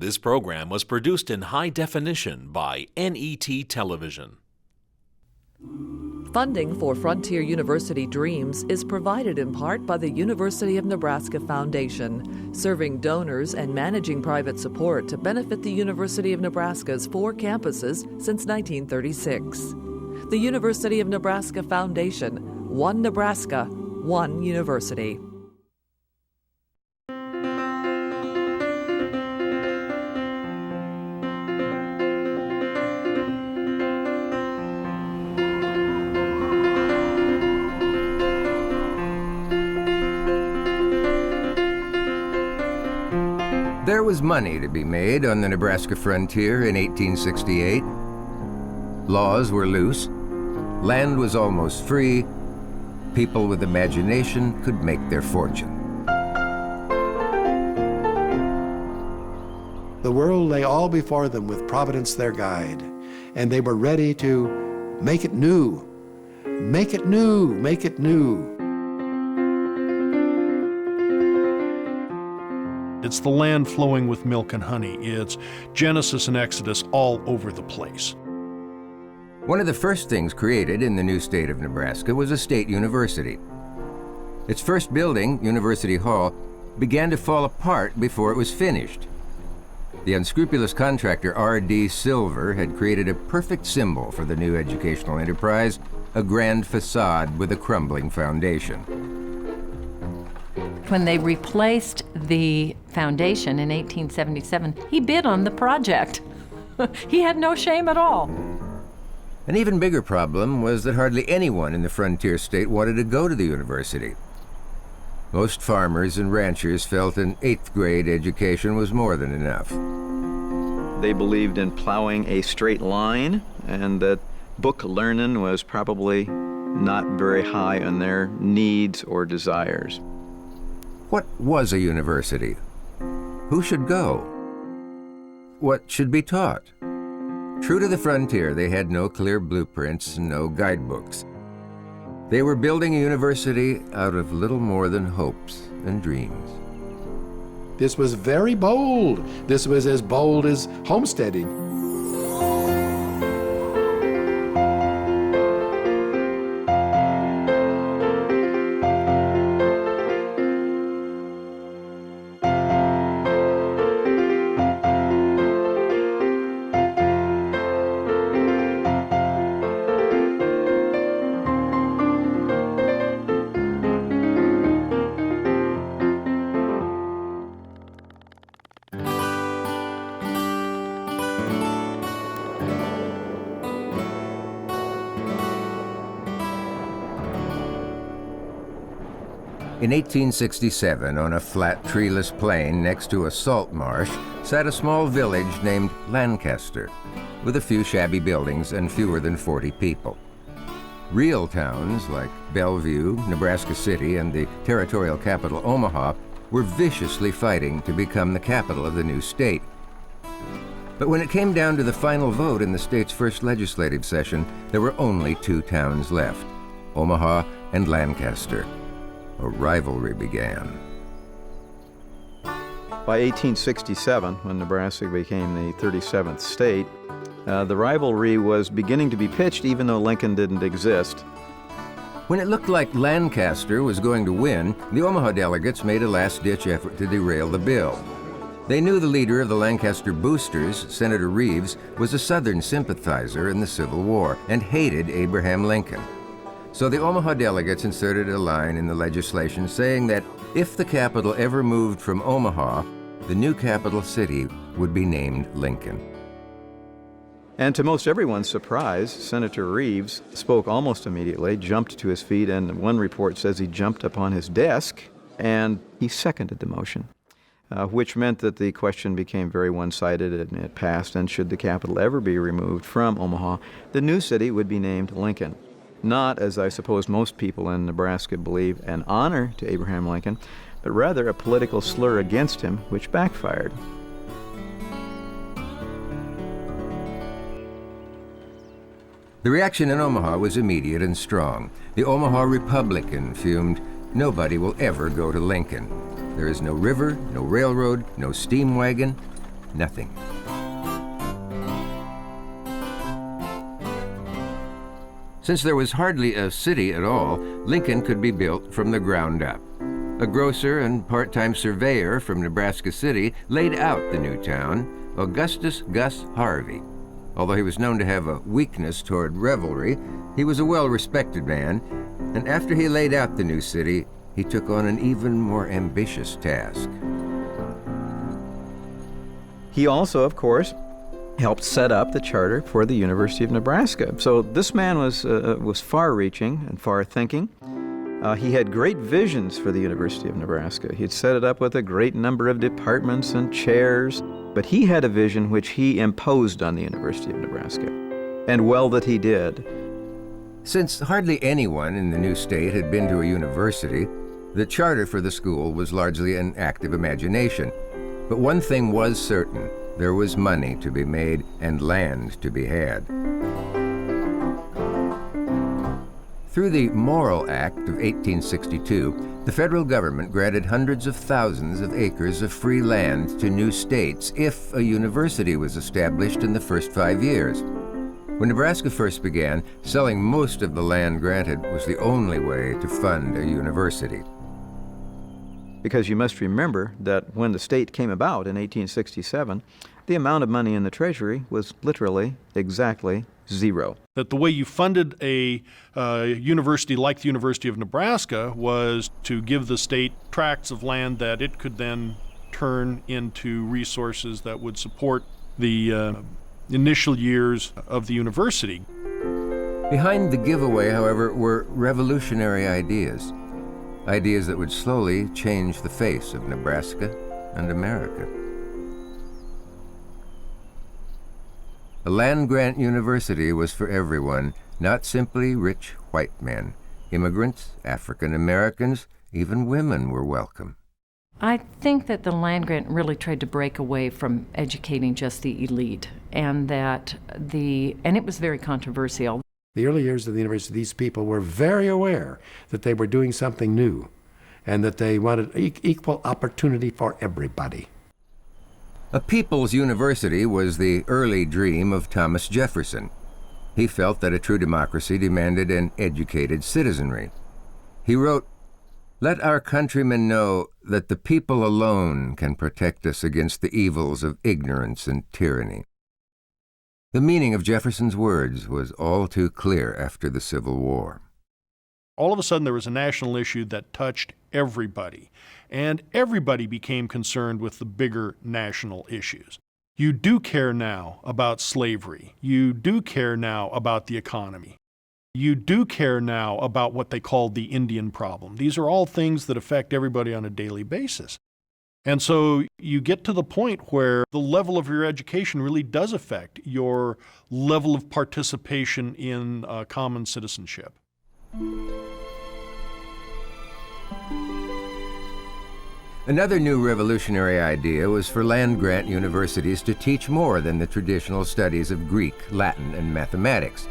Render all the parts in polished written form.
This program was produced in high definition by NET Television. Funding for Frontier University Dreams is provided in part by the University of Nebraska Foundation, serving donors and managing private support to benefit the University of Nebraska's 4 campuses since 1936. The University of Nebraska Foundation, one Nebraska, one university. There was money to be made on the Nebraska frontier in 1868. Laws were loose, land was almost free, people with imagination could make their fortune. The world lay all before them with Providence their guide, and they were ready to make it new, make it new, make it new. It's the land flowing with milk and honey. It's Genesis and Exodus all over the place. One of the first things created in the new state of Nebraska was a state university. Its first building, University Hall, began to fall apart before it was finished. The unscrupulous contractor R.D. Silver had created a perfect symbol for the new educational enterprise, a grand facade with a crumbling foundation. When they replaced the foundation in 1877, he bid on the project. He had no shame at all. An even bigger problem was that hardly anyone in the frontier state wanted to go to the university. Most farmers and ranchers felt an 8th grade education was more than enough. They believed in plowing a straight line, and that book learning was probably not very high on their needs or desires. What was a university? Who should go? What should be taught? True to the frontier, they had no clear blueprints and no guidebooks. They were building a university out of little more than hopes and dreams. This was very bold. This was as bold as homesteading. In 1867, on a flat, treeless plain next to a salt marsh, sat a small village named Lancaster, with a few shabby buildings and fewer than 40 people. Real towns like Bellevue, Nebraska City, and the territorial capital, Omaha, were viciously fighting to become the capital of the new state. But when it came down to the final vote in the state's first legislative session, there were only 2 towns left, Omaha and Lancaster. A rivalry began. By 1867, when Nebraska became the 37th state, the rivalry was beginning to be pitched even though Lincoln didn't exist. When it looked like Lancaster was going to win, the Omaha delegates made a last-ditch effort to derail the bill. They knew the leader of the Lancaster Boosters, Senator Reeves, was a Southern sympathizer in the Civil War and hated Abraham Lincoln. So the Omaha delegates inserted a line in the legislation saying that if the capital ever moved from Omaha, the new capital city would be named Lincoln. And to most everyone's surprise, Senator Reeves spoke almost immediately, jumped to his feet, and one report says he jumped upon his desk and he seconded the motion, which meant that the question became very one-sided and it passed, and should the capital ever be removed from Omaha, the new city would be named Lincoln. Not, as I suppose most people in Nebraska believe, an honor to Abraham Lincoln, but rather a political slur against him, which backfired. The reaction in Omaha was immediate and strong. The Omaha Republican fumed, "Nobody will ever go to Lincoln. There is no river, no railroad, no steam wagon. nothing. Since there was hardly a city at all, Lincoln could be built from the ground up. A grocer and part-time surveyor from Nebraska City laid out the new town, Augustus Gus Harvey. Although he was known to have a weakness toward revelry, he was a well-respected man, and after he laid out the new city, he took on an even more ambitious task. He also, of course, helped set up the charter for the University of Nebraska. So this man was far-reaching and far-thinking. He had great visions for the University of Nebraska. He'd set it up with a great number of departments and chairs, but he had a vision which he imposed on the University of Nebraska, and well that he did. Since hardly anyone in the new state had been to a university, the charter for the school was largely an act of imagination. But one thing was certain: there was money to be made and land to be had. Through the Morrill Act of 1862, the federal government granted hundreds of thousands of acres of free land to new states if a university was established in the first 5 years. When Nebraska first began, selling most of the land granted was the only way to fund a university. Because you must remember that when the state came about in 1867, the amount of money in the Treasury was literally exactly zero. That the way you funded a university like the University of Nebraska was to give the state tracts of land that it could then turn into resources that would support the initial years of the university. Behind the giveaway, however, were revolutionary ideas. Ideas that would slowly change the face of Nebraska and America. A land-grant university was for everyone, not simply rich white men. Immigrants, African Americans, even women were welcome. I think that the land grant really tried to break away from educating just the elite, and it was very controversial. The early years of the university, these people were very aware that they were doing something new and that they wanted equal opportunity for everybody. A people's university was the early dream of Thomas Jefferson. He felt that a true democracy demanded an educated citizenry. He wrote, "Let our countrymen know that the people alone can protect us against the evils of ignorance and tyranny." The meaning of Jefferson's words was all too clear after the Civil War. All of a sudden, there was a national issue that touched everybody, and everybody became concerned with the bigger national issues. You do care now about slavery. You do care now about the economy. You do care now about what they called the Indian problem. These are all things that affect everybody on a daily basis. And so you get to the point where the level of your education really does affect your level of participation in common citizenship. Another new revolutionary idea was for land-grant universities to teach more than the traditional studies of Greek, Latin, and mathematics.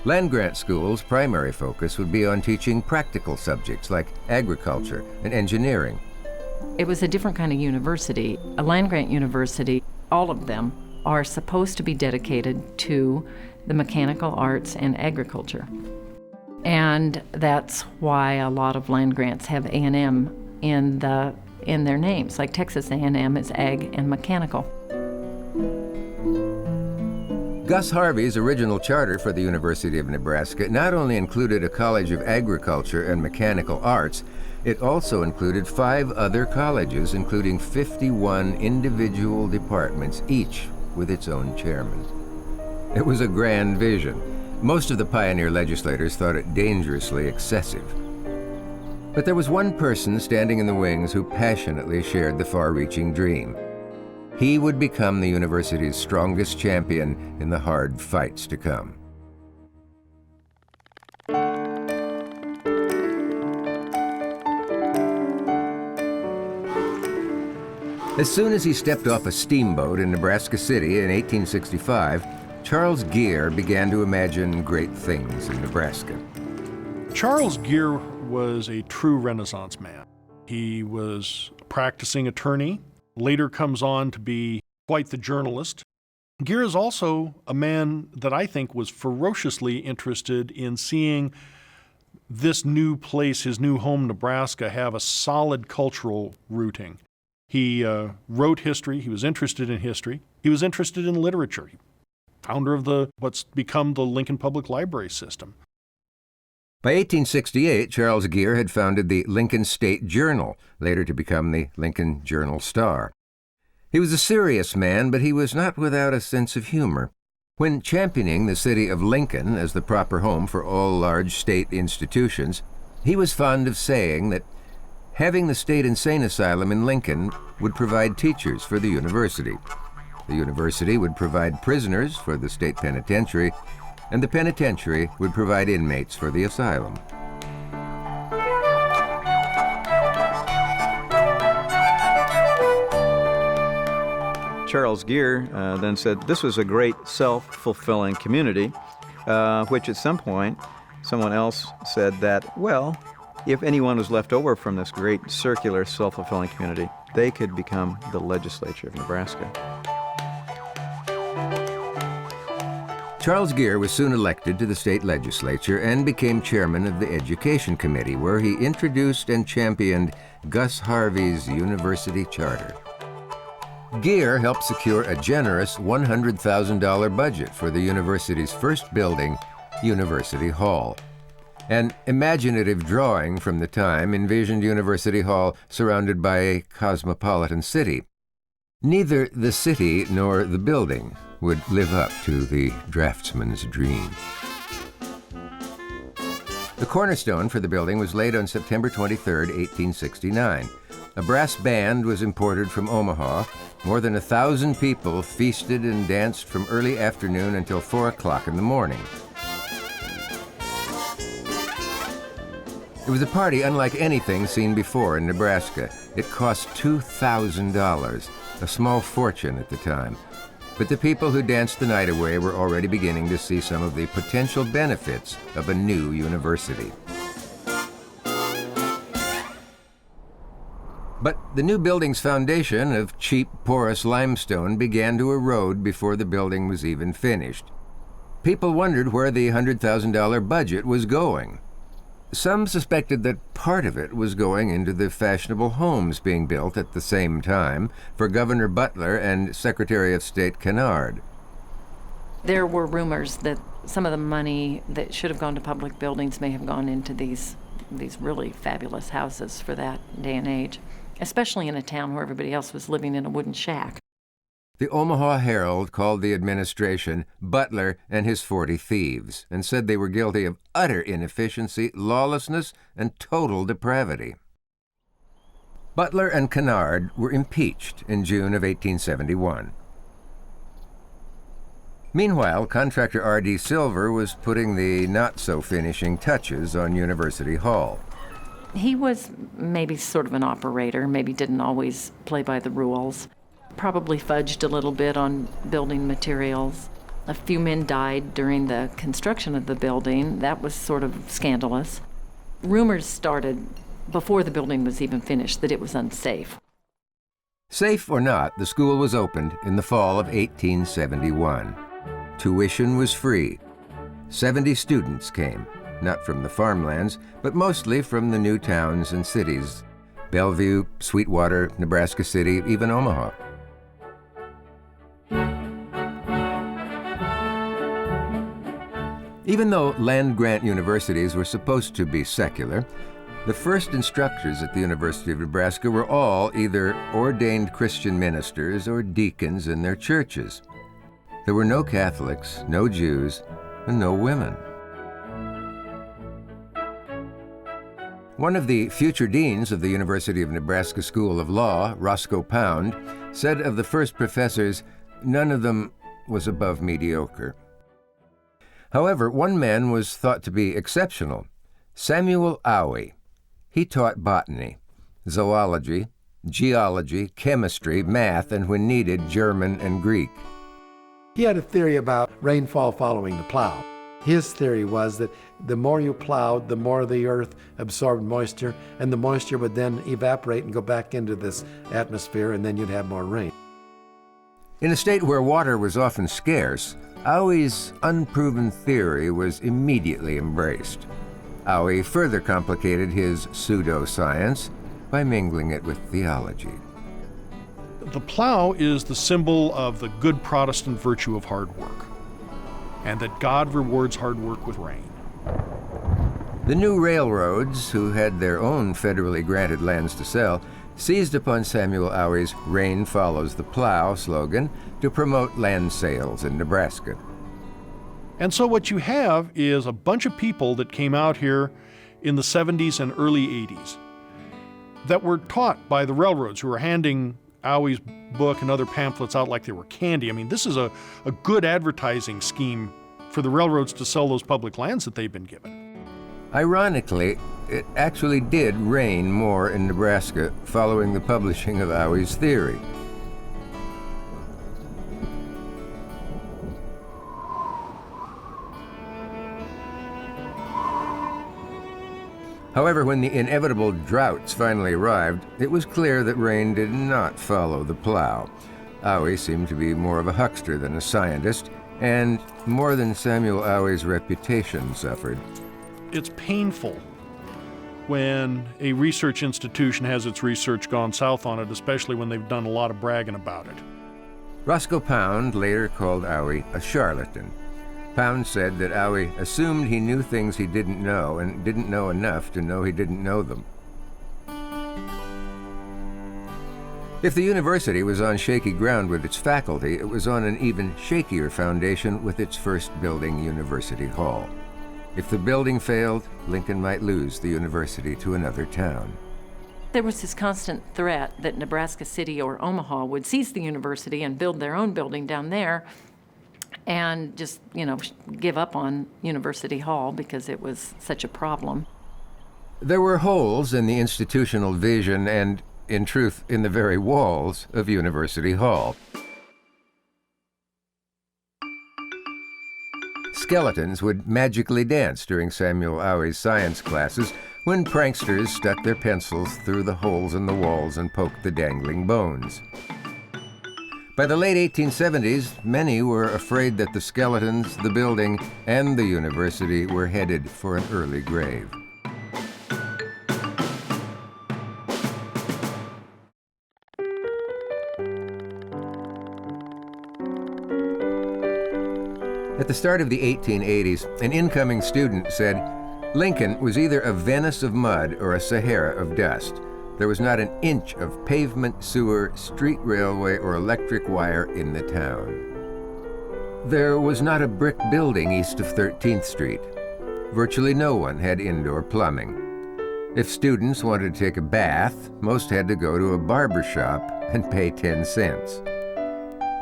Land-grant schools' primary focus would be on teaching practical subjects like agriculture and engineering. It was a different kind of university. A land-grant university, all of them are supposed to be dedicated to the mechanical arts and agriculture. And that's why a lot of land grants have A&M in their names, like Texas A&M is ag and mechanical. Gus Harvey's original charter for the University of Nebraska not only included a College of Agriculture and Mechanical Arts, it also included 5 other colleges, including 51 individual departments, each with its own chairman. It was a grand vision. Most of the pioneer legislators thought it dangerously excessive. But there was one person standing in the wings who passionately shared the far-reaching dream. He would become the university's strongest champion in the hard fights to come. As soon as he stepped off a steamboat in Nebraska City in 1865, Charles Geer began to imagine great things in Nebraska. Charles Geer was a true Renaissance man. He was a practicing attorney, later comes on to be quite the journalist. Gere is also a man that I think was ferociously interested in seeing this new place, his new home, Nebraska, have a solid cultural rooting. He wrote history. He was interested in history. He was interested in literature. Founder of what's become the Lincoln Public Library system. By 1868, Charles Gere had founded the Lincoln State Journal, later to become the Lincoln Journal-Star. He was a serious man, but he was not without a sense of humor. When championing the city of Lincoln as the proper home for all large state institutions, he was fond of saying that having the state insane asylum in Lincoln would provide teachers for the university. The university would provide prisoners for the state penitentiary, and the penitentiary would provide inmates for the asylum. Charles Gere then said this was a great self-fulfilling community, which at some point someone else said that, well, if anyone was left over from this great circular self-fulfilling community, they could become the legislature of Nebraska. Charles Gere was soon elected to the state legislature and became chairman of the Education Committee, where he introduced and championed Gus Harvey's University Charter. Gere helped secure a generous $100,000 budget for the university's first building, University Hall. An imaginative drawing from the time envisioned University Hall surrounded by a cosmopolitan city. Neither the city nor the building would live up to the draftsman's dream. The cornerstone for the building was laid on September 23, 1869. A brass band was imported from Omaha. More than 1,000 people feasted and danced from early afternoon until 4 o'clock in the morning. It was a party unlike anything seen before in Nebraska. It cost $2,000, a small fortune at the time. But the people who danced the night away were already beginning to see some of the potential benefits of a new university. But the new building's foundation of cheap, porous limestone began to erode before the building was even finished. People wondered where the $100,000 budget was going. Some suspected that part of it was going into the fashionable homes being built at the same time for Governor Butler and Secretary of State Kennard. There were rumors that some of the money that should have gone to public buildings may have gone into these really fabulous houses for that day and age, especially in a town where everybody else was living in a wooden shack. The Omaha Herald called the administration Butler and his 40 thieves and said they were guilty of utter inefficiency, lawlessness, and total depravity. Butler and Kennard were impeached in June of 1871. Meanwhile, contractor R.D. Silver was putting the not-so-finishing touches on University Hall. He was maybe sort of an operator, maybe didn't always play by the rules. Probably fudged a little bit on building materials. A few men died during the construction of the building. That was sort of scandalous. Rumors started before the building was even finished that it was unsafe. Safe or not, the school was opened in the fall of 1871. Tuition was free. 70 students came, not from the farmlands, but mostly from the new towns and cities: Bellevue, Sweetwater, Nebraska City, even Omaha. Even though land-grant universities were supposed to be secular, the first instructors at the University of Nebraska were all either ordained Christian ministers or deacons in their churches. There were no Catholics, no Jews, and no women. One of the future deans of the University of Nebraska School of Law, Roscoe Pound, said of the first professors, none of them was above mediocre. However, one man was thought to be exceptional: Samuel Auwey. He taught botany, zoology, geology, chemistry, math, and when needed, German and Greek. He had a theory about rainfall following the plow. His theory was that the more you plowed, the more the earth absorbed moisture, and the moisture would then evaporate and go back into this atmosphere, and then you'd have more rain. In a state where water was often scarce, Aue's unproven theory was immediately embraced. Aue further complicated his pseudoscience by mingling it with theology. The plow is the symbol of the good Protestant virtue of hard work, and that God rewards hard work with rain. The new railroads, who had their own federally granted lands to sell, seized upon Samuel Aue's "Rain follows the plow" slogan to promote land sales in Nebraska. And so what you have is a bunch of people that came out here in the 70s and early 80s that were taught by the railroads, who were handing Aue's book and other pamphlets out like they were candy. I mean, this is a good advertising scheme for the railroads to sell those public lands that they've been given. Ironically, it actually did rain more in Nebraska following the publishing of Aue's theory. However, when the inevitable droughts finally arrived, it was clear that rain did not follow the plow. Aue seemed to be more of a huckster than a scientist, and more than Samuel Aue's reputation suffered. It's painful when a research institution has its research gone south on it, especially when they've done a lot of bragging about it. Roscoe Pound later called Aue a charlatan. Pound said that Aue assumed he knew things he didn't know and didn't know enough to know he didn't know them. If the university was on shaky ground with its faculty, it was on an even shakier foundation with its first building, University Hall. If the building failed, Lincoln might lose the university to another town. There was this constant threat that Nebraska City or Omaha would seize the university and build their own building down there and just, give up on University Hall because it was such a problem. There were holes in the institutional vision and, in truth, in the very walls of University Hall. Skeletons would magically dance during Samuel Aue's science classes when pranksters stuck their pencils through the holes in the walls and poked the dangling bones. By the late 1870s, many were afraid that the skeletons, the building, and the university were headed for an early grave. At the start of the 1880s, an incoming student said, "Lincoln was either a Venice of mud or a Sahara of dust. There was not an inch of pavement, sewer, street railway, or electric wire in the town. There was not a brick building east of 13th Street. Virtually no one had indoor plumbing. If students wanted to take a bath, most had to go to a barber shop and pay 10 cents.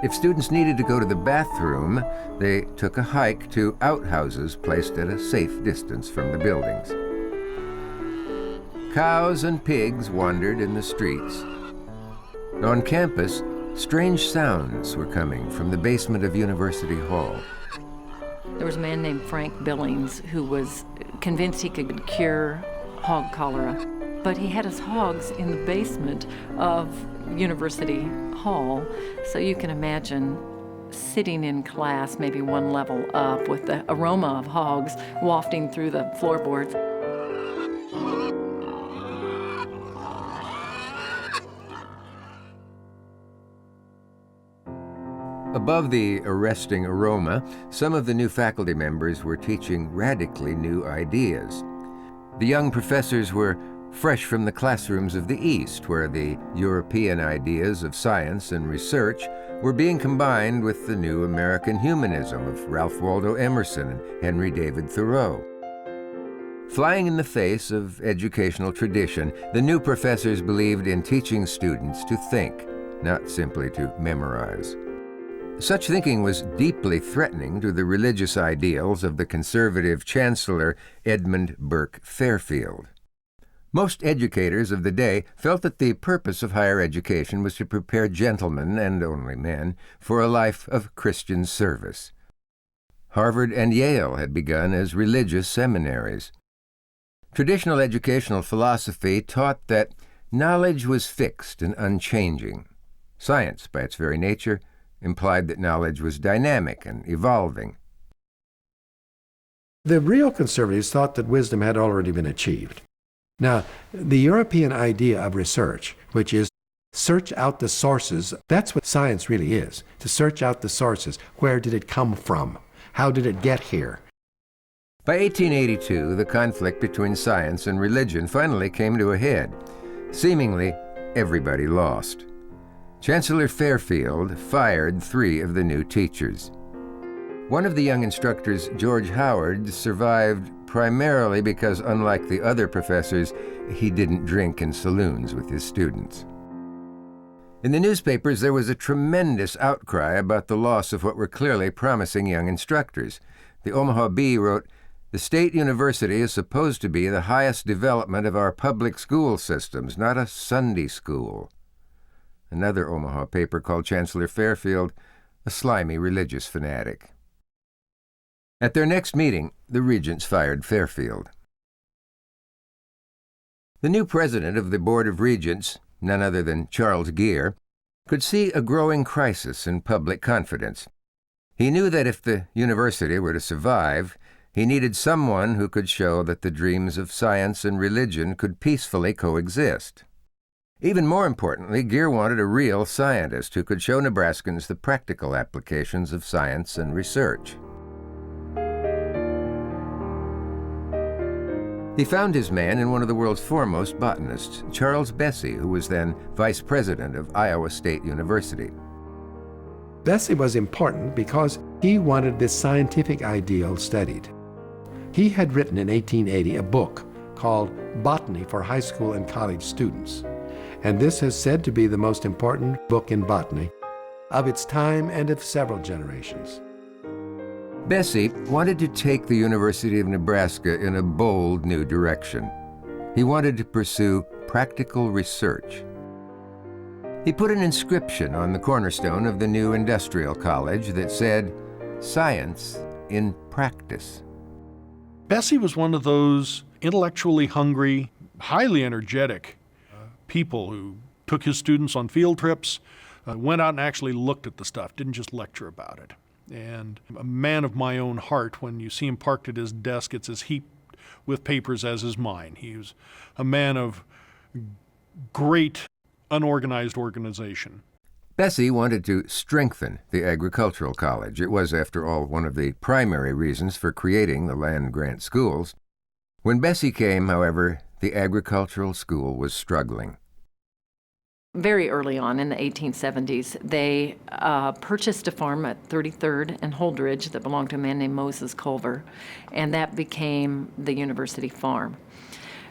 If students needed to go to the bathroom, they took a hike to outhouses placed at a safe distance from the buildings. Cows and pigs wandered in the streets. On campus, strange sounds were coming from the basement of University Hall. There was a man named Frank Billings who was convinced he could cure hog cholera, but he had his hogs in the basement of University Hall, so you can imagine sitting in class maybe one level up with the aroma of hogs wafting through the floorboards. Above the arresting aroma, some of the new faculty members were teaching radically new ideas. The young professors were fresh from the classrooms of the East, where the European ideas of science and research were being combined with the new American humanism of Ralph Waldo Emerson and Henry David Thoreau. Flying in the face of educational tradition, the new professors believed in teaching students to think, not simply to memorize. Such thinking was deeply threatening to the religious ideals of the conservative Chancellor Edmund Burke Fairfield. Most educators of the day felt that the purpose of higher education was to prepare gentlemen, and only men, for a life of Christian service. Harvard and Yale had begun as religious seminaries. Traditional educational philosophy taught that knowledge was fixed and unchanging. Science, by its very nature, implied that knowledge was dynamic and evolving. The real conservatives thought that wisdom had already been achieved. Now, the European idea of research, which is search out the sources, that's what science really is, to search out the sources. Where did it come from? How did it get here? By 1882, the conflict between science and religion finally came to a head. Seemingly, everybody lost. Chancellor Fairfield fired 3 of the new teachers. One of the young instructors, George Howard, survived primarily because, unlike the other professors, he didn't drink in saloons with his students. In the newspapers, there was a tremendous outcry about the loss of what were clearly promising young instructors. The Omaha Bee wrote, "The state university is supposed to be the highest development of our public school systems, not a Sunday school." Another Omaha paper called Chancellor Fairfield a slimy religious fanatic. At their next meeting, the regents fired Fairfield. The new president of the Board of Regents, none other than Charles Geer, could see a growing crisis in public confidence. He knew that if the university were to survive, he needed someone who could show that the dreams of science and religion could peacefully coexist. Even more importantly, Geer wanted a real scientist who could show Nebraskans the practical applications of science and research. He found his man in one of the world's foremost botanists, Charles Bessey, who was then vice president of Iowa State University. Bessey was important because he wanted this scientific ideal studied. He had written in 1880 a book called Botany for High School and College Students, and this is said to be the most important book in botany of its time and of several generations. Bessey wanted to take the University of Nebraska in a bold new direction. He wanted to pursue practical research. He put an inscription on the cornerstone of the new industrial college that said, "Science in Practice." Bessey was one of those intellectually hungry, highly energetic people who took his students on field trips, went out and actually looked at the stuff, didn't just lecture about it. And a man of my own heart, when you see him parked at his desk, it's as heaped with papers as is mine. He was a man of great unorganized organization. Bessey wanted to strengthen the agricultural college. It was, after all, one of the primary reasons for creating the land-grant schools. When Bessey came, however, the agricultural school was struggling. Very early on in the 1870s, they purchased a farm at 33rd and Holdridge that belonged to a man named Moses Culver, and that became the university farm.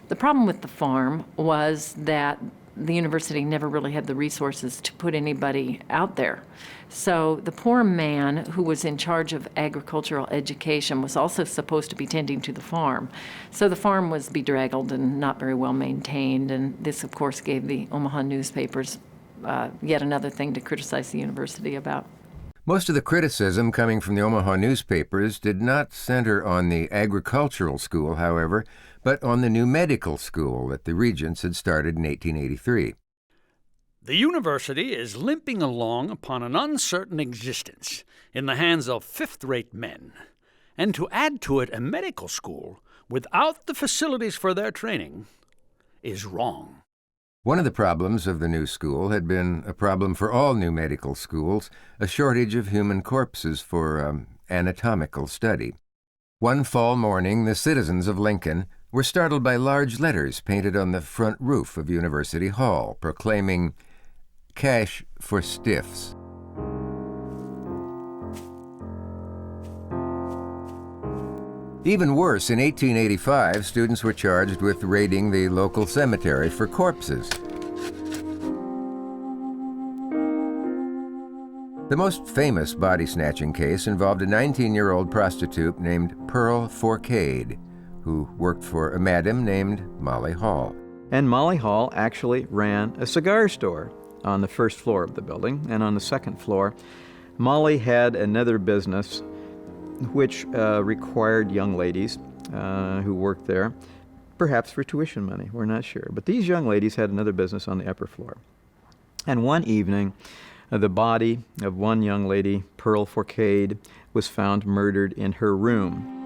The problem with the farm was that the university never really had the resources to put anybody out there. So the poor man who was in charge of agricultural education was also supposed to be tending to the farm. So the farm was bedraggled and not very well maintained, and this, of course, gave the Omaha newspapers yet another thing to criticize the university about. Most of the criticism coming from the Omaha newspapers did not center on the agricultural school, however, but on the new medical school that the Regents had started in 1883. The university is limping along upon an uncertain existence in the hands of fifth-rate men. And to add to it a medical school without the facilities for their training is wrong. One of the problems of the new school had been a problem for all new medical schools, a shortage of human corpses for anatomical study. One fall morning, the citizens of Lincoln were startled by large letters painted on the front roof of University Hall, proclaiming, "Cash for stiffs." Even worse, in 1885, students were charged with raiding the local cemetery for corpses. The most famous body-snatching case involved a 19-year-old prostitute named Pearl Forcade, who worked for a madam named Molly Hall. And Molly Hall actually ran a cigar store on the first floor of the building, and on the second floor, Molly had another business which required young ladies who worked there, perhaps for tuition money, we're not sure. But these young ladies had another business on the upper floor. And one evening, The body of one young lady, Pearl Forcade, was found murdered in her room.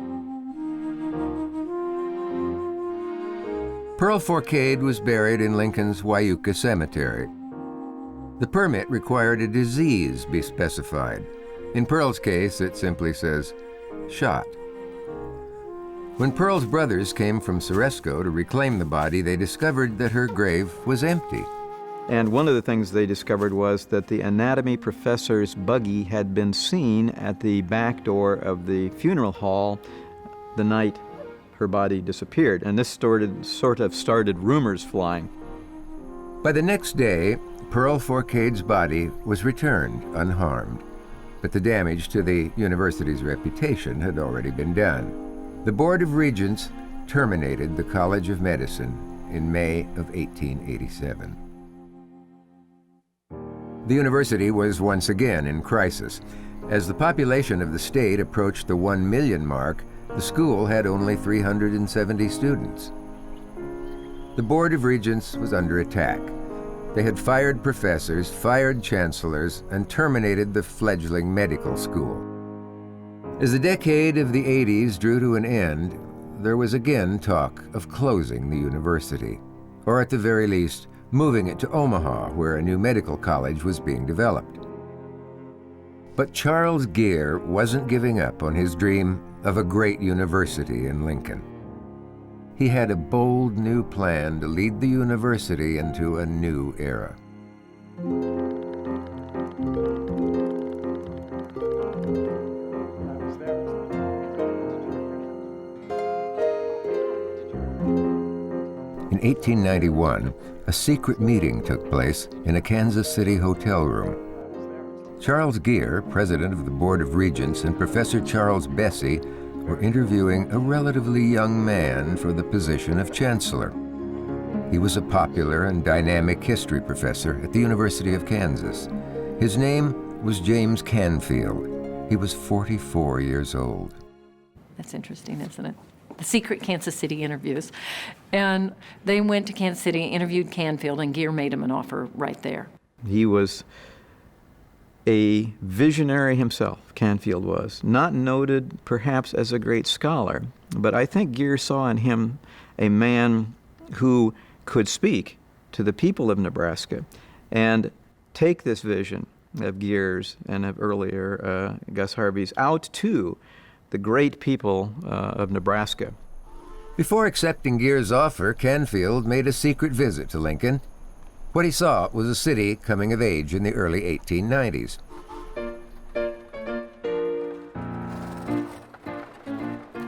Pearl Forcade was buried in Lincoln's Wyuka Cemetery. The permit required a disease be specified. In Pearl's case, it simply says, shot. When Pearl's brothers came from Ceresco to reclaim the body, they discovered that her grave was empty. And one of the things they discovered was that the anatomy professor's buggy had been seen at the back door of the funeral hall the night her body disappeared. And this sort of started rumors flying. By the next day, Pearl Forcade's body was returned unharmed. But the damage to the university's reputation had already been done. The Board of Regents terminated the College of Medicine in May of 1887. The university was once again in crisis. As the population of the state approached the 1 million mark, the school had only 370 students. The Board of Regents was under attack. They had fired professors, fired chancellors, and terminated the fledgling medical school. As the decade of the 80s drew to an end, there was again talk of closing the university, or at the very least, moving it to Omaha, where a new medical college was being developed. But Charles Geer wasn't giving up on his dream of a great university in Lincoln. He had a bold new plan to lead the university into a new era. In 1891, a secret meeting took place in a Kansas City hotel room. Charles Geer, president of the Board of Regents, and Professor Charles Bessey were interviewing a relatively young man for the position of chancellor. He was a popular and dynamic history professor at the University of Kansas. His name was James Canfield. He was 44 years old. That's interesting, isn't it? The secret Kansas City interviews. And they went to Kansas City, interviewed Canfield, and Geer made him an offer right there. He was a visionary himself, Canfield was. Not noted perhaps as a great scholar, but I think Geer saw in him a man who could speak to the people of Nebraska and take this vision of Geer's and of earlier Gus Harvey's out to the great people of Nebraska. Before accepting Geer's offer, Canfield made a secret visit to Lincoln. What he saw was a city coming of age in the early 1890s.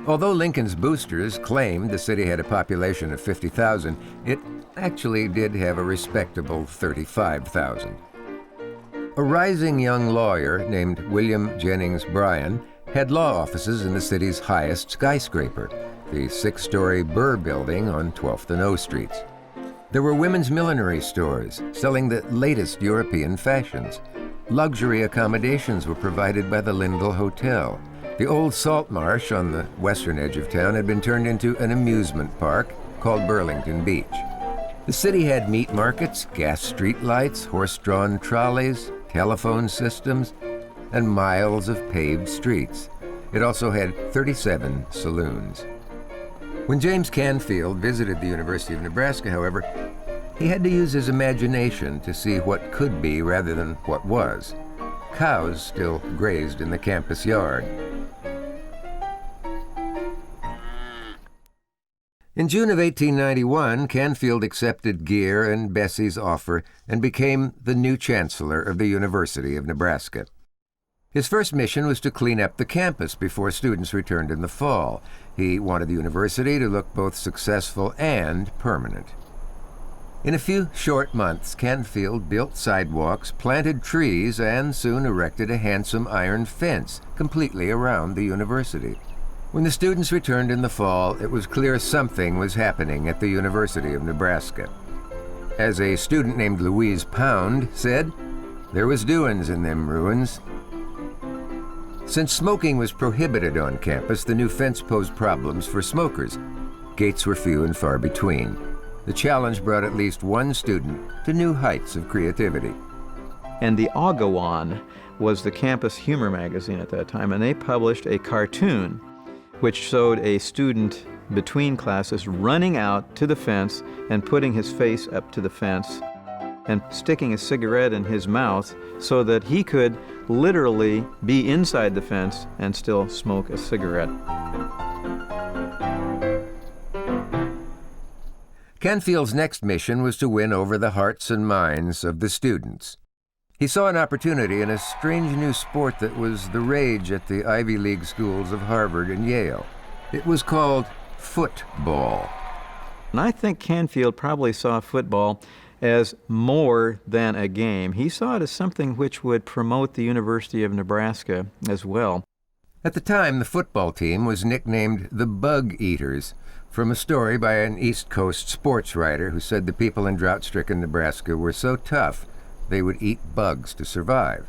Although Lincoln's boosters claimed the city had a population of 50,000, it actually did have a respectable 35,000. A rising young lawyer named William Jennings Bryan had law offices in the city's highest skyscraper, the 6-story Burr Building on 12th and O Streets. There were women's millinery stores selling the latest European fashions. Luxury accommodations were provided by the Linville Hotel. The old salt marsh on the western edge of town had been turned into an amusement park called Burlington Beach. The city had meat markets, gas street lights, horse-drawn trolleys, telephone systems, and miles of paved streets. It also had 37 saloons. When James Canfield visited the University of Nebraska, however, he had to use his imagination to see what could be rather than what was. Cows still grazed in the campus yard. In June of 1891, Canfield accepted Geer and Bessey's offer and became the new chancellor of the University of Nebraska. His first mission was to clean up the campus before students returned in the fall. He wanted the university to look both successful and permanent. In a few short months, Canfield built sidewalks, planted trees, and soon erected a handsome iron fence completely around the university. When the students returned in the fall, it was clear something was happening at the University of Nebraska. As a student named Louise Pound said, "There was doin's in them ruins." Since smoking was prohibited on campus, the new fence posed problems for smokers. Gates were few and far between. The challenge brought at least one student to new heights of creativity. And the Agawam was the campus humor magazine at that time, and they published a cartoon which showed a student between classes running out to the fence and putting his face up to the fence and sticking a cigarette in his mouth so that he could literally be inside the fence and still smoke a cigarette. Canfield's next mission was to win over the hearts and minds of the students. He saw an opportunity in a strange new sport that was the rage at the Ivy League schools of Harvard and Yale. It was called football. And I think Canfield probably saw football as more than a game. He saw it as something which would promote the University of Nebraska as well. At the time, the football team was nicknamed the Bug Eaters, from a story by an East Coast sports writer who said the people in drought-stricken Nebraska were so tough they would eat bugs to survive.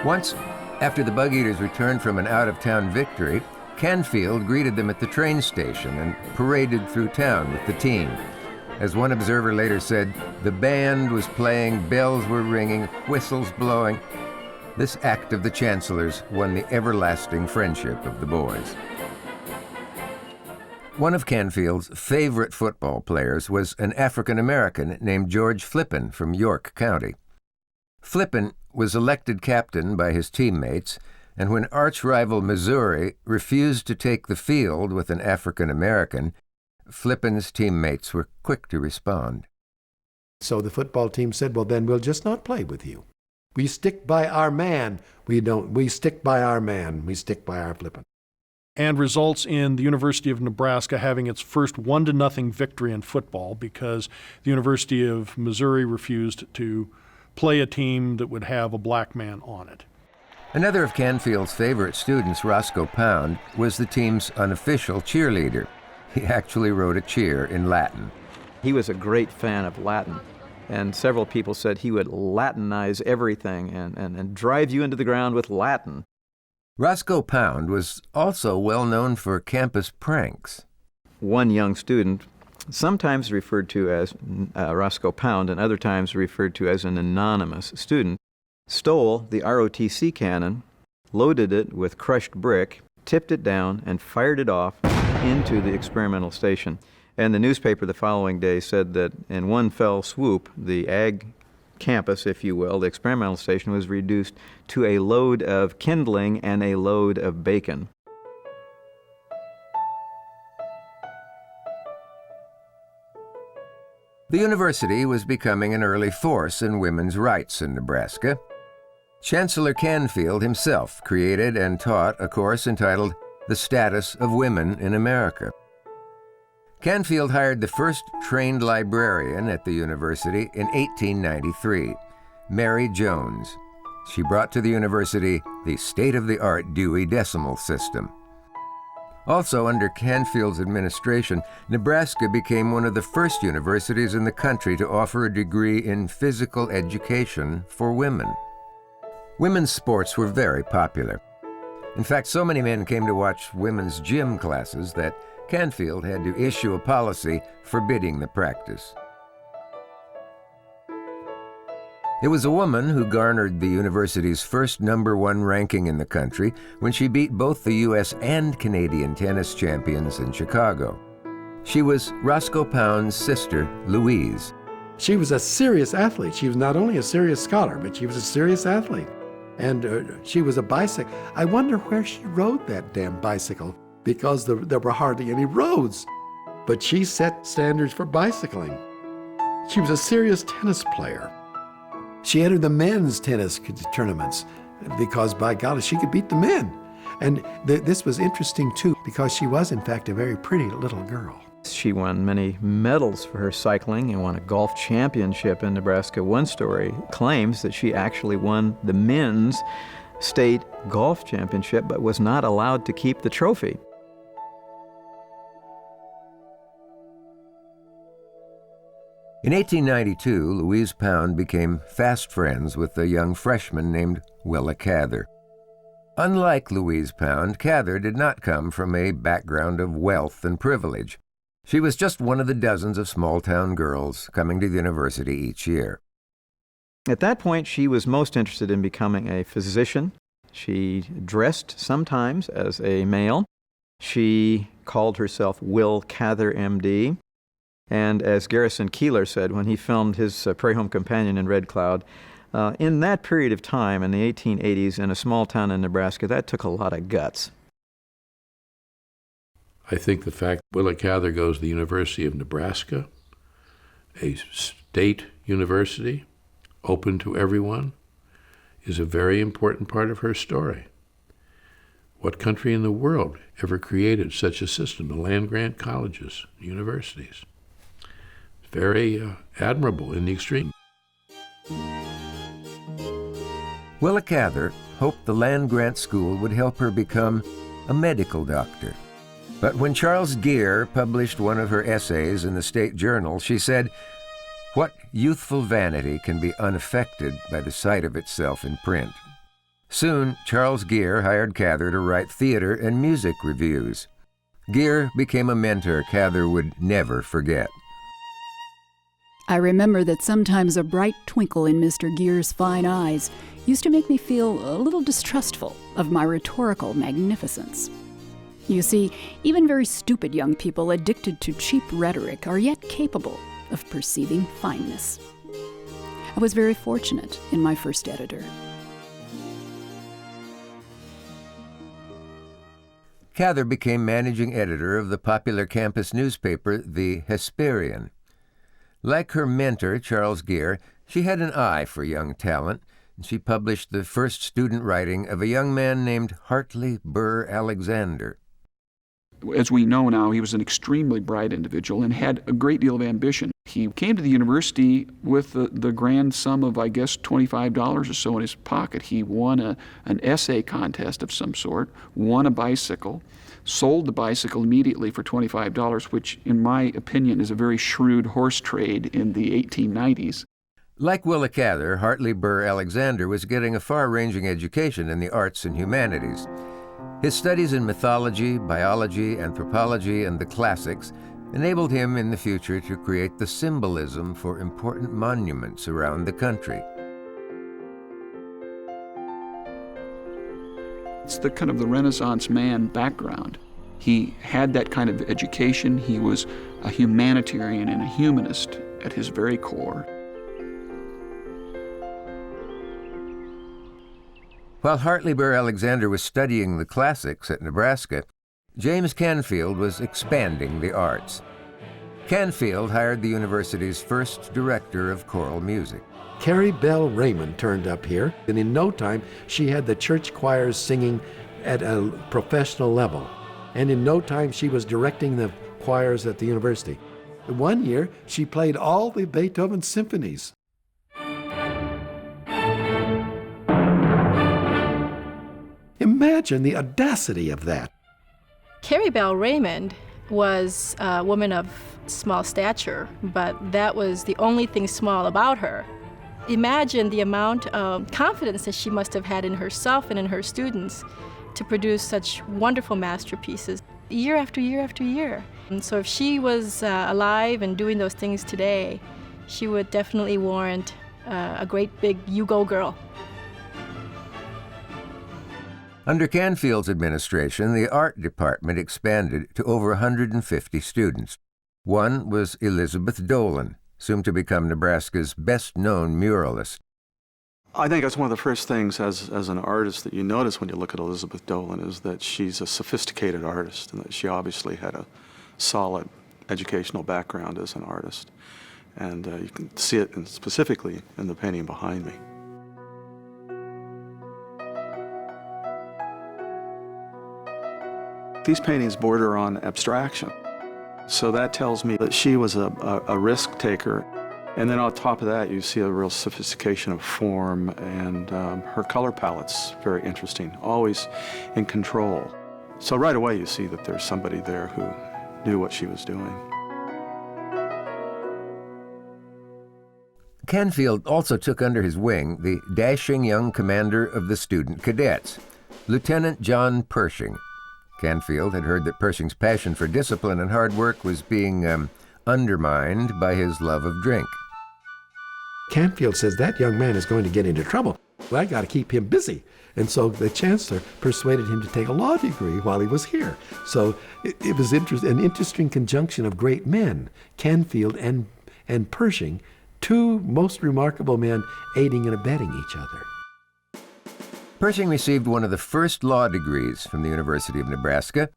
Once, after the Bug Eaters returned from an out-of-town victory, Canfield greeted them at the train station and paraded through town with the team. As one observer later said, the band was playing, bells were ringing, whistles blowing. This act of the Chancellor's won the everlasting friendship of the boys. One of Canfield's favorite football players was an African-American named George Flippin from York County. Flippin was elected captain by his teammates, and when arch-rival Missouri refused to take the field with an African-American, Flippin's teammates were quick to respond. So the football team said, well, then we'll just not play with you. We stick by our man. We stick by our man. We stick by our Flippin. And results in the University of Nebraska having its first 1-0 victory in football because the University of Missouri refused to play a team that would have a black man on it. Another of Canfield's favorite students, Roscoe Pound, was the team's unofficial cheerleader. He actually wrote a cheer in Latin. He was a great fan of Latin, and several people said he would Latinize everything and drive you into the ground with Latin. Roscoe Pound was also well known for campus pranks. One young student, sometimes referred to as Roscoe Pound and other times referred to as an anonymous student, stole the ROTC cannon, loaded it with crushed brick, tipped it down, and fired it off into the experimental station. And the newspaper the following day said that in one fell swoop, the ag campus, if you will, the experimental station was reduced to a load of kindling and a load of bacon. The university was becoming an early force in women's rights in Nebraska. Chancellor Canfield himself created and taught a course entitled The Status of Women in America. Canfield hired the first trained librarian at the university in 1893, Mary Jones. She brought to the university the state-of-the-art Dewey Decimal System. Also, under Canfield's administration, Nebraska became one of the first universities in the country to offer a degree in physical education for women. Women's sports were very popular. In fact, so many men came to watch women's gym classes that Canfield had to issue a policy forbidding the practice. It was a woman who garnered the university's first #1 ranking in the country when she beat both the U.S. and Canadian tennis champions in Chicago. She was Roscoe Pound's sister, Louise. She was a serious athlete. She was not only a serious scholar, but she was a serious athlete. And she was a bicycle. I wonder where she rode that damn bicycle, because there were hardly any roads. But she set standards for bicycling. She was a serious tennis player. She entered the men's tennis tournaments because, by golly, she could beat the men. And this was interesting, too, because she was, in fact, a very pretty little girl. She won many medals for her cycling and won a golf championship in Nebraska. One story claims that she actually won the men's state golf championship but was not allowed to keep the trophy. In 1892, Louise Pound became fast friends with a young freshman named Willa Cather. Unlike Louise Pound, Cather did not come from a background of wealth and privilege. She was just one of the dozens of small-town girls coming to the university each year. At that point, she was most interested in becoming a physician. She dressed sometimes as a male. She called herself Will Cather, M.D., and as Garrison Keillor said when he filmed his Prairie Home Companion in Red Cloud, in that period of time, in the 1880s, in a small town in Nebraska, that took a lot of guts. I think the fact Willa Cather goes to the University of Nebraska, a state university, open to everyone, is a very important part of her story. What country in the world ever created such a system, the land-grant colleges, universities? It's very admirable in the extreme. Willa Cather hoped the land-grant school would help her become a medical doctor. But when Charles Geer published one of her essays in the State Journal, she said, "What youthful vanity can be unaffected by the sight of itself in print?" Soon, Charles Geer hired Cather to write theater and music reviews. Geer became a mentor Cather would never forget. I remember that sometimes a bright twinkle in Mr. Geer's fine eyes used to make me feel a little distrustful of my rhetorical magnificence. You see, even very stupid young people addicted to cheap rhetoric are yet capable of perceiving fineness. I was very fortunate in my first editor. Cather became managing editor of the popular campus newspaper, the Hesperian. Like her mentor, Charles Geer, she had an eye for young talent, and she published the first student writing of a young man named Hartley Burr Alexander. As we know now, he was an extremely bright individual and had a great deal of ambition. He came to the university with the grand sum of, I guess, $25 or so in his pocket. He won an essay contest of some sort, won a bicycle, sold the bicycle immediately for $25, which, in my opinion, is a very shrewd horse trade in the 1890s. Like Willa Cather, Hartley Burr Alexander was getting a far-ranging education in the arts and humanities. His studies in mythology, biology, anthropology, and the classics enabled him in the future to create the symbolism for important monuments around the country. It's the kind of the Renaissance man background. He had that kind of education. He was a humanitarian and a humanist at his very core. While Hartley Burr Alexander was studying the classics at Nebraska, James Canfield was expanding the arts. Canfield hired the university's first director of choral music. Carrie Bell Raymond turned up here, and in no time she had the church choirs singing at a professional level. And in no time she was directing the choirs at the university. One year she played all the Beethoven symphonies. Imagine the audacity of that. Carrie Bell Raymond was a woman of small stature, but that was the only thing small about her. Imagine the amount of confidence that she must have had in herself and in her students to produce such wonderful masterpieces year after year after year. And so if she was alive and doing those things today, she would definitely warrant a great big "You Go Girl." Under Canfield's administration, the art department expanded to over 150 students. One was Elizabeth Dolan, soon to become Nebraska's best-known muralist. I think that's one of the first things as an artist that you notice when you look at Elizabeth Dolan is that she's a sophisticated artist and that she obviously had a solid educational background as an artist. And you can see it specifically in the painting behind me. These paintings border on abstraction. So that tells me that she was a risk taker. And then on top of that, you see a real sophistication of form, and her color palette's very interesting, always in control. So right away you see that there's somebody there who knew what she was doing. Canfield also took under his wing the dashing young commander of the student cadets, Lieutenant John Pershing. Canfield had heard that Pershing's passion for discipline and hard work was being undermined by his love of drink. Canfield says, that young man is going to get into trouble. Well, I got to keep him busy. And so the chancellor persuaded him to take a law degree while he was here. So it was an interesting conjunction of great men, Canfield and Pershing, two most remarkable men aiding and abetting each other. Pershing received one of the first law degrees from the University of Nebraska.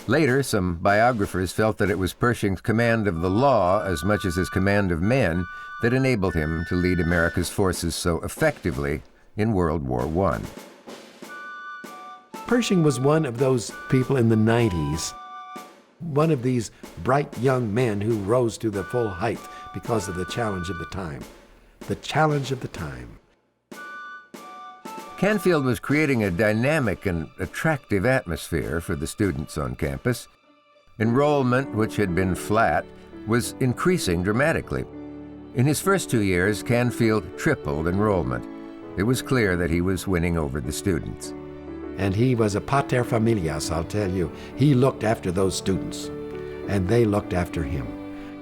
Later, some biographers felt that it was Pershing's command of the law as much as his command of men that enabled him to lead America's forces so effectively in World War I. Pershing was one of those people in the 90s, one of these bright young men who rose to the full height because of the challenge of the time. The challenge of the time. Canfield was creating a dynamic and attractive atmosphere for the students on campus. Enrollment, which had been flat, was increasing dramatically. In his first 2 years, Canfield tripled enrollment. It was clear that he was winning over the students. And he was a pater familias, I'll tell you. He looked after those students, and they looked after him.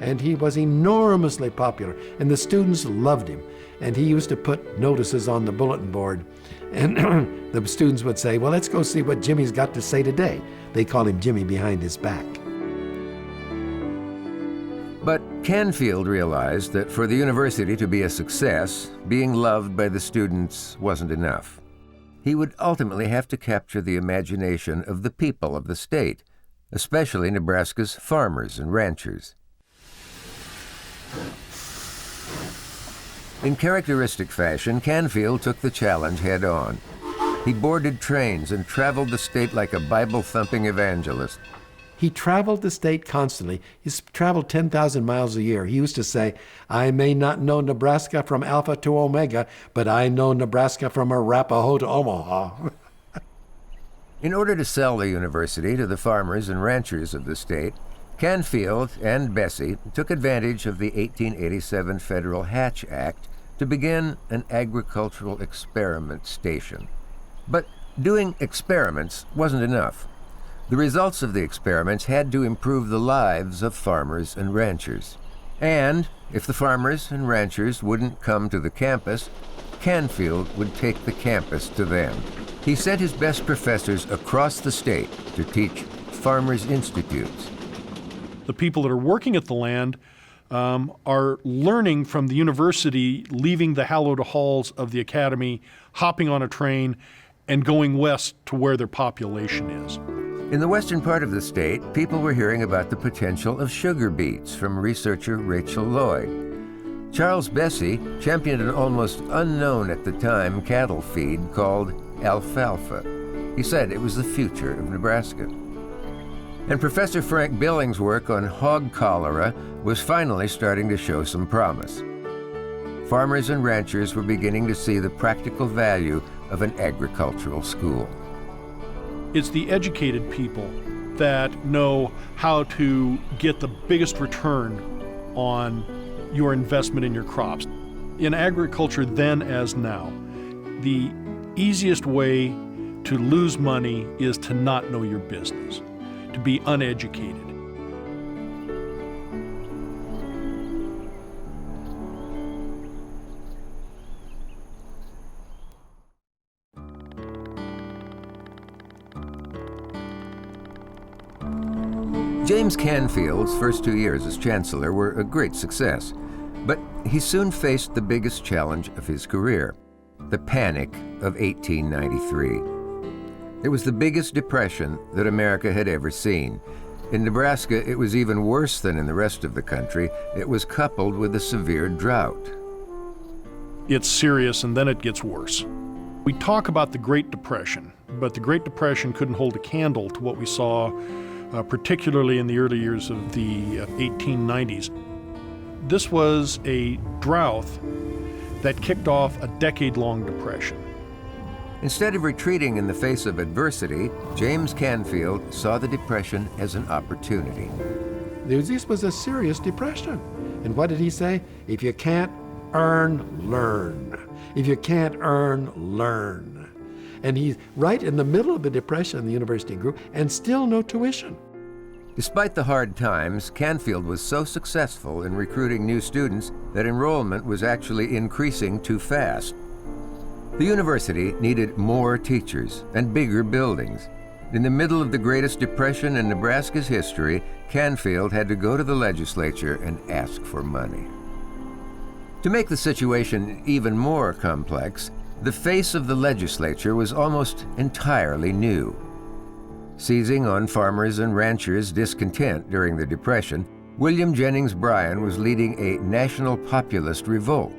And he was enormously popular, and the students loved him. And he used to put notices on the bulletin board, and the students would say, well, let's go see what Jimmy's got to say today. They call him Jimmy behind his back. But Canfield realized that for the university to be a success, being loved by the students wasn't enough. He would ultimately have to capture the imagination of the people of the state, especially Nebraska's farmers and ranchers. In characteristic fashion, Canfield took the challenge head on. He boarded trains and traveled the state like a Bible-thumping evangelist. He traveled the state constantly. He's traveled 10,000 miles a year. He used to say, I may not know Nebraska from Alpha to Omega, but I know Nebraska from Arapahoe to Omaha. In order to sell the university to the farmers and ranchers of the state, Canfield and Bessie took advantage of the 1887 Federal Hatch Act to begin an agricultural experiment station. But doing experiments wasn't enough. The results of the experiments had to improve the lives of farmers and ranchers. And if the farmers and ranchers wouldn't come to the campus, Canfield would take the campus to them. He sent his best professors across the state to teach farmers' institutes. The people that are working at the land are learning from the university, leaving the hallowed halls of the academy, hopping on a train, and going west to where their population is. In the western part of the state, people were hearing about the potential of sugar beets from researcher Rachel Lloyd. Charles Bessie championed an almost unknown at the time cattle feed called alfalfa. He said it was the future of Nebraska. And Professor Frank Billings' work on hog cholera was finally starting to show some promise. Farmers and ranchers were beginning to see the practical value of an agricultural school. It's the educated people that know how to get the biggest return on your investment in your crops. In agriculture then as now, the easiest way to lose money is to not know your business, to be uneducated. James Canfield's first 2 years as chancellor were a great success, but he soon faced the biggest challenge of his career, the Panic of 1893. It was the biggest depression that America had ever seen. In Nebraska, it was even worse than in the rest of the country. It was coupled with a severe drought. It's serious, and then it gets worse. We talk about the Great Depression, but the Great Depression couldn't hold a candle to what we saw particularly in the early years of the 1890s. This was a drought that kicked off a decade-long depression. Instead of retreating in the face of adversity, James Canfield saw the depression as an opportunity. This was a serious depression. And what did he say? If you can't earn, learn. If you can't earn, learn. And he's right in the middle of the Depression the university grew, and still no tuition. Despite the hard times, Canfield was so successful in recruiting new students that enrollment was actually increasing too fast. The university needed more teachers and bigger buildings. In the middle of the greatest depression in Nebraska's history, Canfield had to go to the legislature and ask for money. To make the situation even more complex, the face of the legislature was almost entirely new. Seizing on farmers' and ranchers' discontent during the Depression, William Jennings Bryan was leading a national populist revolt.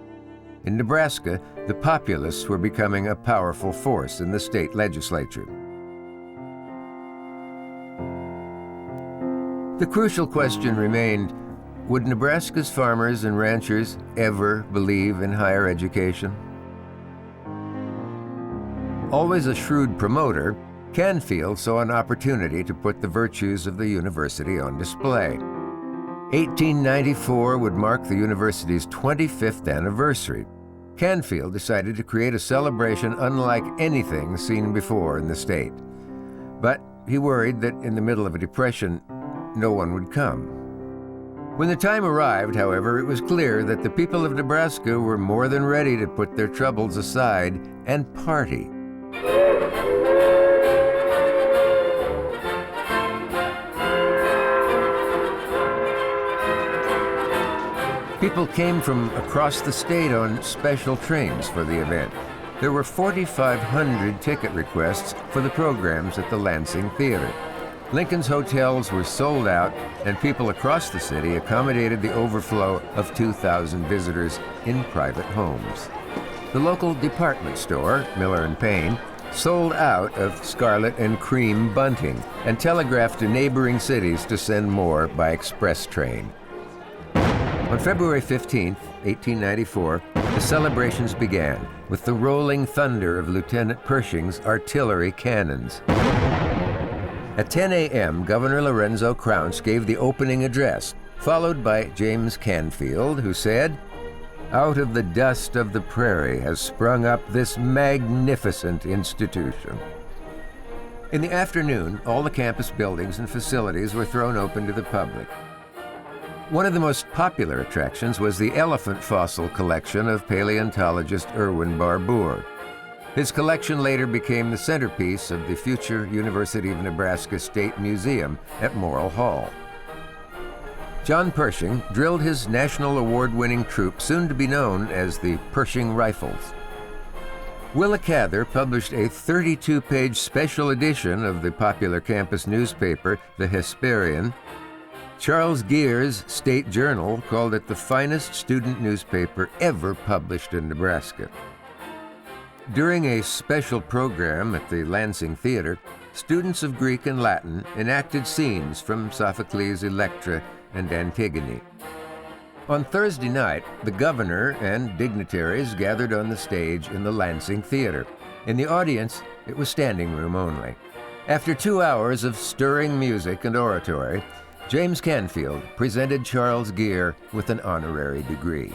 In Nebraska, the populists were becoming a powerful force in the state legislature. The crucial question remained, would Nebraska's farmers and ranchers ever believe in higher education? Always a shrewd promoter, Canfield saw an opportunity to put the virtues of the university on display. 1894 would mark the university's 25th anniversary. Canfield decided to create a celebration unlike anything seen before in the state. But he worried that in the middle of a depression, no one would come. When the time arrived, however, it was clear that the people of Nebraska were more than ready to put their troubles aside and party. People came from across the state on special trains for the event. There were 4,500 ticket requests for the programs at the Lansing Theater. Lincoln's hotels were sold out, and people across the city accommodated the overflow of 2,000 visitors in private homes. The local department store, Miller & Payne, sold out of scarlet and cream bunting and telegraphed to neighboring cities to send more by express train. On February 15, 1894, the celebrations began with the rolling thunder of Lieutenant Pershing's artillery cannons. At 10 a.m., Governor Lorenzo Crounse gave the opening address, followed by James Canfield, who said, "Out of the dust of the prairie has sprung up this magnificent institution." In the afternoon, all the campus buildings and facilities were thrown open to the public. One of the most popular attractions was the elephant fossil collection of paleontologist Erwin Barbour. His collection later became the centerpiece of the future University of Nebraska State Museum at Morrill Hall. John Pershing drilled his national award-winning troop, soon to be known as the Pershing Rifles. Willa Cather published a 32-page special edition of the popular campus newspaper, the Hesperian. Charles Geer's State Journal called it the finest student newspaper ever published in Nebraska. During a special program at the Lansing Theater, students of Greek and Latin enacted scenes from Sophocles' Electra and Antigone. On Thursday night, the governor and dignitaries gathered on the stage in the Lansing Theater. In the audience, it was standing room only. After 2 hours of stirring music and oratory, James Canfield presented Charles Geer with an honorary degree.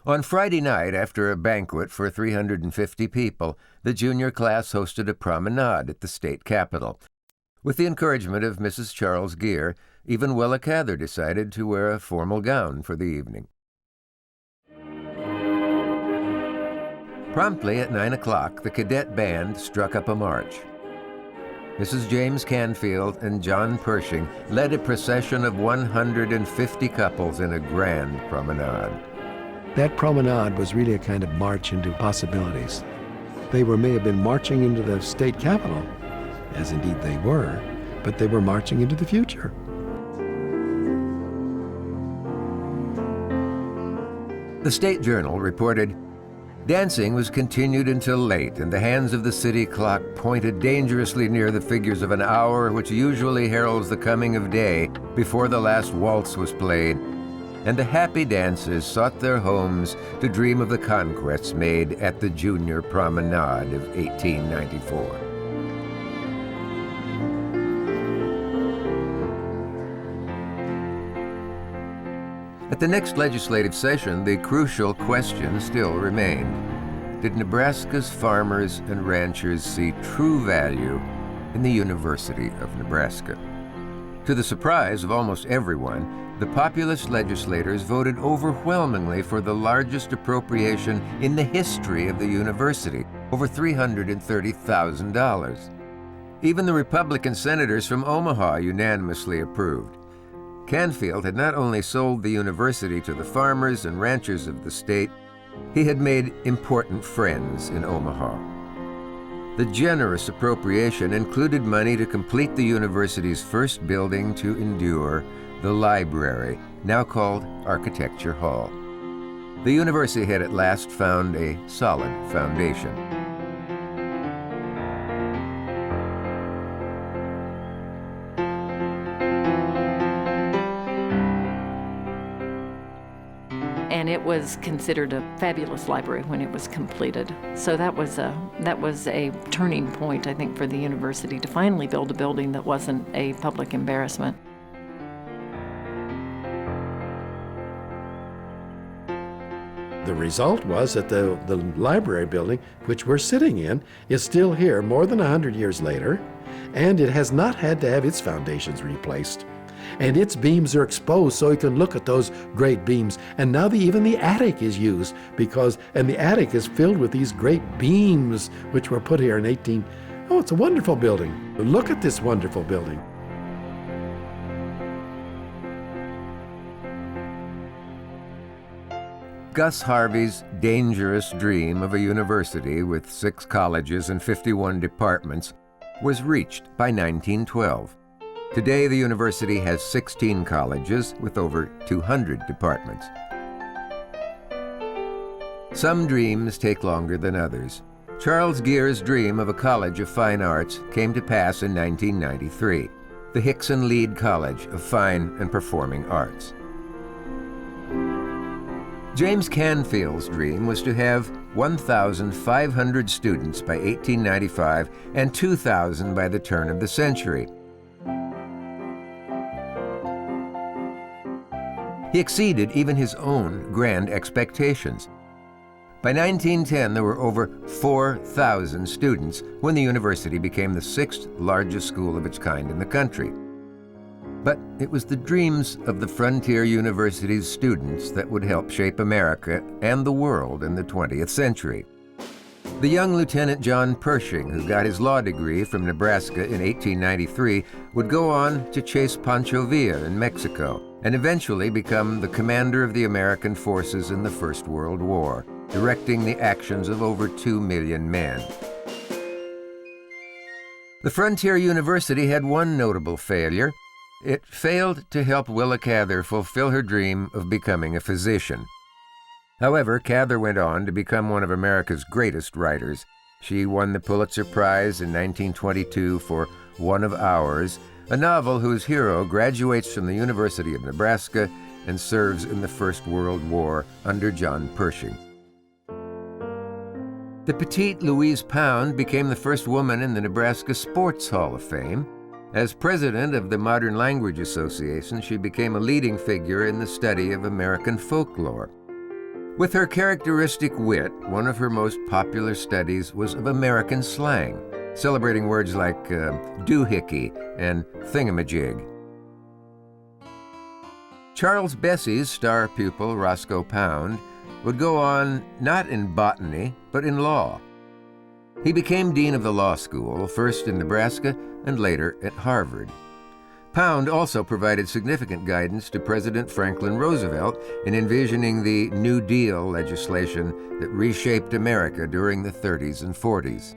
On Friday night, after a banquet for 350 people, the junior class hosted a promenade at the state capitol. With the encouragement of Mrs. Charles Geer, even Willa Cather decided to wear a formal gown for the evening. Promptly at 9 o'clock, the cadet band struck up a march. Mrs. James Canfield and John Pershing led a procession of 150 couples in a grand promenade. That promenade was really a kind of march into possibilities. They may have been marching into the state capitol, as indeed they were, but they were marching into the future. The State Journal reported, "Dancing was continued until late, and the hands of the city clock pointed dangerously near the figures of an hour which usually heralds the coming of day before the last waltz was played, and the happy dancers sought their homes to dream of the conquests made at the Junior Promenade of 1894. At the next legislative session, the crucial question still remained. did Nebraska's farmers and ranchers see true value in the University of Nebraska. To the surprise of almost everyone, the populist legislators voted overwhelmingly for the largest appropriation in the history of the university, over $330,000. Even the Republican senators from Omaha unanimously approved. Canfield had not only sold the university to the farmers and ranchers of the state, he had made important friends in Omaha. The generous appropriation included money to complete the university's first building to endure, the library, now called Architecture Hall. The university had at last found a solid foundation. And it was considered a fabulous library when it was completed. So that was a turning point, I think, for the university to finally build a building that wasn't a public embarrassment. The result was that the library building, which we're sitting in, is still here more than 100 years later, and it has not had to have its foundations replaced. And its beams are exposed so you can look at those great beams. And now even the attic is used and the attic is filled with these great beams which were put here in it's a wonderful building. Look at this wonderful building. Gus Harvey's dangerous dream of a university with 6 colleges and 51 departments was reached by 1912. Today, the university has 16 colleges with over 200 departments. Some dreams take longer than others. Charles Geer's dream of a College of Fine Arts came to pass in 1993, the Hickson Lead College of Fine and Performing Arts. James Canfield's dream was to have 1,500 students by 1895 and 2,000 by the turn of the century. He exceeded even his own grand expectations. By 1910, there were over 4,000 students when the university became the 6th largest school of its kind in the country. But it was the dreams of the Frontier University's students that would help shape America and the world in the 20th century. The young Lieutenant John Pershing, who got his law degree from Nebraska in 1893, would go on to chase Pancho Villa in Mexico and eventually become the commander of the American forces in the First World War, directing the actions of over 2 million men. The Frontier University had one notable failure. It failed to help Willa Cather fulfill her dream of becoming a physician. However, Cather went on to become one of America's greatest writers. She won the Pulitzer Prize in 1922 for One of Ours, a novel whose hero graduates from the University of Nebraska and serves in the First World War under John Pershing. The petite Louise Pound became the first woman in the Nebraska Sports Hall of Fame. As president of the Modern Language Association, she became a leading figure in the study of American folklore. With her characteristic wit, one of her most popular studies was of American slang, celebrating words like doohickey and thingamajig. Charles Bessie's star pupil, Roscoe Pound, would go on not in botany, but in law. He became dean of the law school, first in Nebraska and later at Harvard. Pound also provided significant guidance to President Franklin Roosevelt in envisioning the New Deal legislation that reshaped America during the 30s and 40s.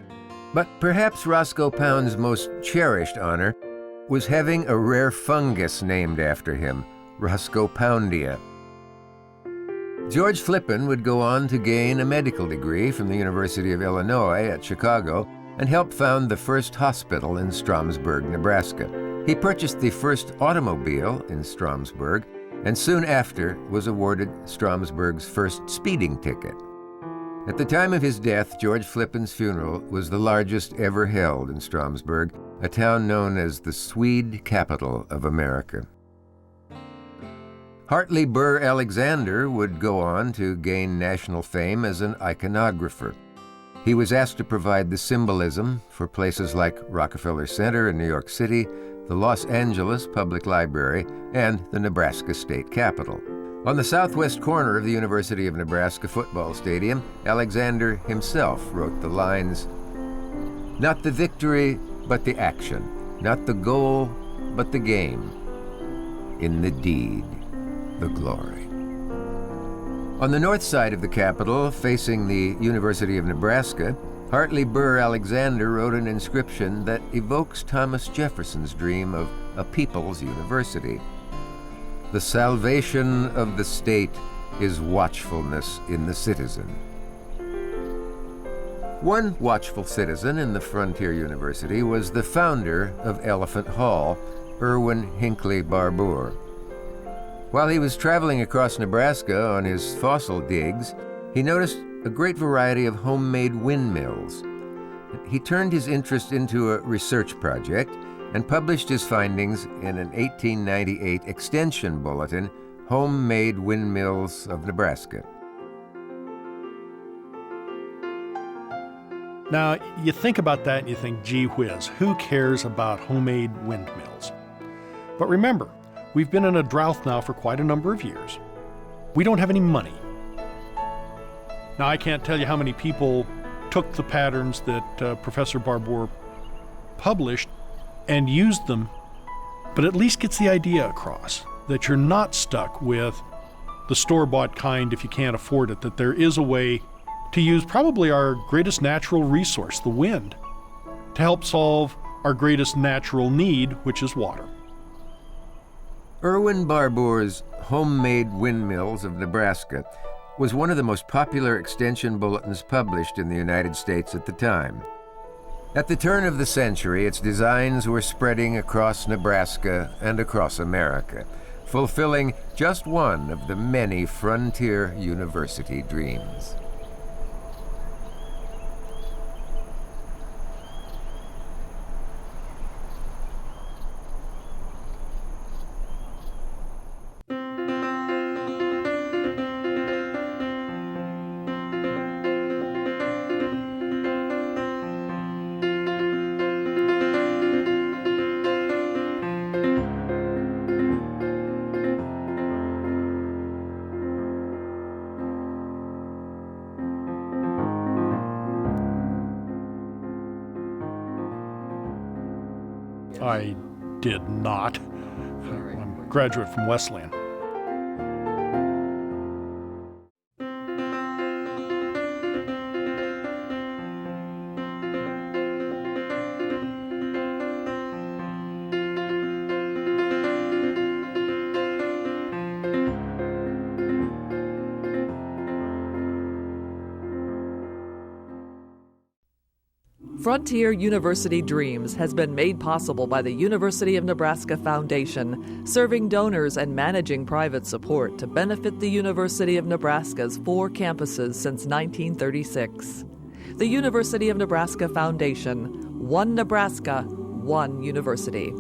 But perhaps Roscoe Pound's most cherished honor was having a rare fungus named after him, Roscoepoundia. George Flippin would go on to gain a medical degree from the University of Illinois at Chicago and help found the first hospital in Stromsburg, Nebraska. He purchased the first automobile in Stromsburg and soon after was awarded Stromsburg's first speeding ticket. At the time of his death, George Flippin's funeral was the largest ever held in Stromsburg, a town known as the Swede capital of America. Hartley Burr Alexander would go on to gain national fame as an iconographer. He was asked to provide the symbolism for places like Rockefeller Center in New York City, the Los Angeles Public Library, and the Nebraska State Capitol. On the southwest corner of the University of Nebraska football stadium, Alexander himself wrote the lines, "Not the victory, but the action. Not the goal, but the game. In the deed, the glory." On the north side of the Capitol, facing the University of Nebraska, Hartley Burr Alexander wrote an inscription that evokes Thomas Jefferson's dream of a people's university. "The salvation of the state is watchfulness in the citizen." One watchful citizen in the Frontier University was the founder of Elephant Hall, Irwin Hinckley Barbour. While he was traveling across Nebraska on his fossil digs, he noticed a great variety of homemade windmills. He turned his interest into a research project and published his findings in an 1898 extension bulletin, Homemade Windmills of Nebraska. Now, you think about that and you think, gee whiz, who cares about homemade windmills? But remember, we've been in a drought now for quite a number of years. We don't have any money. Now, I can't tell you how many people took the patterns that Professor Barbour published and used them, but at least gets the idea across that you're not stuck with the store-bought kind if you can't afford it, that there is a way to use probably our greatest natural resource, the wind, to help solve our greatest natural need, which is water. Irwin Barbour's Homemade Windmills of Nebraska was one of the most popular extension bulletins published in the United States at the time. At the turn of the century, its designs were spreading across Nebraska and across America, fulfilling just one of the many Frontier University dreams. I did not. I'm a graduate from Wesleyan. Frontier University Dreams has been made possible by the University of Nebraska Foundation, serving donors and managing private support to benefit the University of Nebraska's 4 campuses since 1936. The University of Nebraska Foundation, one Nebraska, one university.